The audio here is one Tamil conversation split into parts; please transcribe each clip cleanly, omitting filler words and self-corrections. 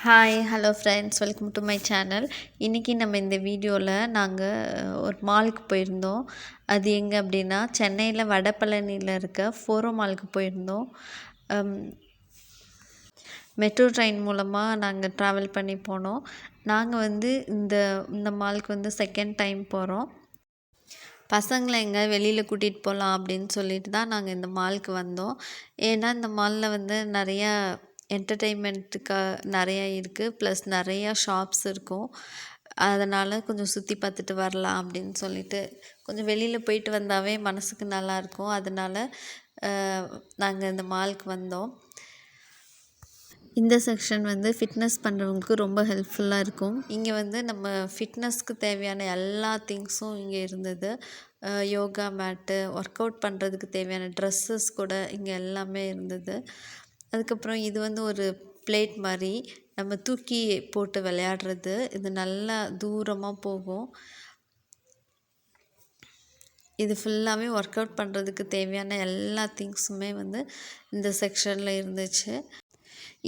Hi hello friends, welcome to my channel. இன்றைக்கி நம்ம இந்த வீடியோவில் நாங்கள் ஒரு மாலுக்கு போயிருந்தோம். அது எங்கே அப்படின்னா சென்னையில் வடபழனியில் இருக்க ஃபோரோ மாலுக்கு போயிருந்தோம். மெட்ரோ ட்ரெயின் மூலமாக நாங்கள் ட்ராவல் பண்ணி போனோம். நாங்கள் வந்து இந்த இந்த மாலுக்கு வந்து செகண்ட் டைம் போகிறோம். பசங்களை எங்கே வெளியில் கூட்டிகிட்டு போகலாம் அப்படின்னு சொல்லிட்டு தான் நாங்கள் இந்த மாலுக்கு வந்தோம். ஏன்னா இந்த மாலில் வந்து நிறையா என்டர்டெயின்மெண்ட்டுக்கு நிறையா இருக்குது, ப்ளஸ் நிறையா ஷாப்ஸ் இருக்கும். அதனால் கொஞ்சம் சுற்றி பார்த்துட்டு வரலாம் அப்படின்னு சொல்லிட்டு கொஞ்சம் வெளியில் போயிட்டு வந்தாவே மனதுக்கு நல்லாயிருக்கும். அதனால் நாங்கள் இந்த மாலுக்கு வந்தோம். இந்த செக்ஷன் வந்து ஃபிட்னஸ் பண்ணுறவங்களுக்கு ரொம்ப ஹெல்ப்ஃபுல்லாக இருக்கும். இங்கே வந்து நம்ம ஃபிட்னஸ்க்கு தேவையான எல்லா திங்ஸும் இங்கே இருந்தது. யோகா மேட்டு, ஒர்க் அவுட் பண்ணுறதுக்கு தேவையான ட்ரெஸ்ஸஸ் கூட இங்கே எல்லாமே இருந்தது. அதுக்கப்புறம் இது வந்து ஒரு பிளேட் மாதிரி நம்ம தூக்கி போட்டு விளையாடுறது. இது நல்லா தூரமாக போகும். இது ஃபுல்லாகவே ஒர்க் அவுட் பண்ணுறதுக்கு தேவையான எல்லா திங்ஸுமே வந்து இந்த செக்ஷனில் இருந்துச்சு.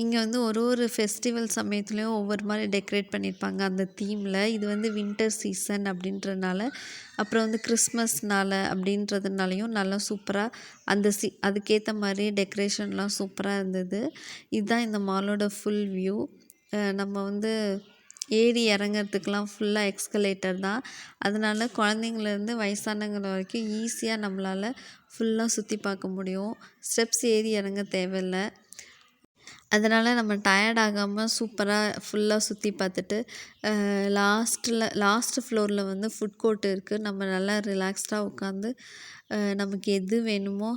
இங்கே வந்து ஒரு ஃபெஸ்டிவல் சமயத்துலேயும் ஒவ்வொரு மாதிரி டெக்கரேட் பண்ணியிருப்பாங்க அந்த தீமில். இது வந்து வின்டர் சீசன் அப்படின்றனால, அப்புறம் வந்து கிறிஸ்மஸ்னால் அப்படின்றதுனாலையும் நல்லா சூப்பராக அந்த அதுக்கேற்ற மாதிரி டெக்கரேஷன்லாம் சூப்பராக இருந்தது. இதுதான் இந்த மாலோட ஃபுல் வியூ. நம்ம வந்து ஏறி இறங்கிறதுக்கெலாம் ஃபுல்லாக எக்ஸ்கலேட்டர் தான். அதனால் குழந்தைங்கள்லேருந்து வயசானவங்க வரைக்கும் ஈஸியாக நம்மளால் ஃபுல்லாக சுற்றி பார்க்க முடியும். ஸ்டெப்ஸ் ஏறி இறங்க தேவையில்லை. அதனால் நம்ம டயர்ட் ஆகாமல் சூப்பராக ஃபுல்லாக சுற்றி பார்த்துட்டு லாஸ்ட் ஃப்ளோரில் வந்து ஃபுட் கோர்ட் இருக்குது. நம்ம நல்லா ரிலாக்ஸ்டாக உட்காந்து நமக்கு எது வேணுமோ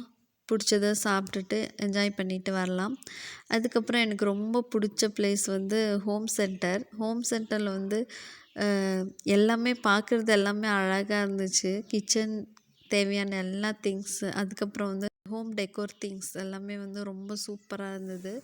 பிடிச்சதை சாப்பிட்டுட்டு என்ஜாய் பண்ணிட்டு வரலாம். அதுக்கப்புறம் எனக்கு ரொம்ப பிடிச்ச பிளேஸ் வந்து ஹோம் சென்டரில் வந்து எல்லாமே பார்க்குறது எல்லாமே அழகாக இருந்துச்சு. கிச்சன் தேவையான எல்லா திங்ஸு, அதுக்கப்புறம் வந்து ஹோம் டெக்கோர் திங்ஸ் எல்லாமே வந்து ரொம்ப சூப்பராக இருந்தது.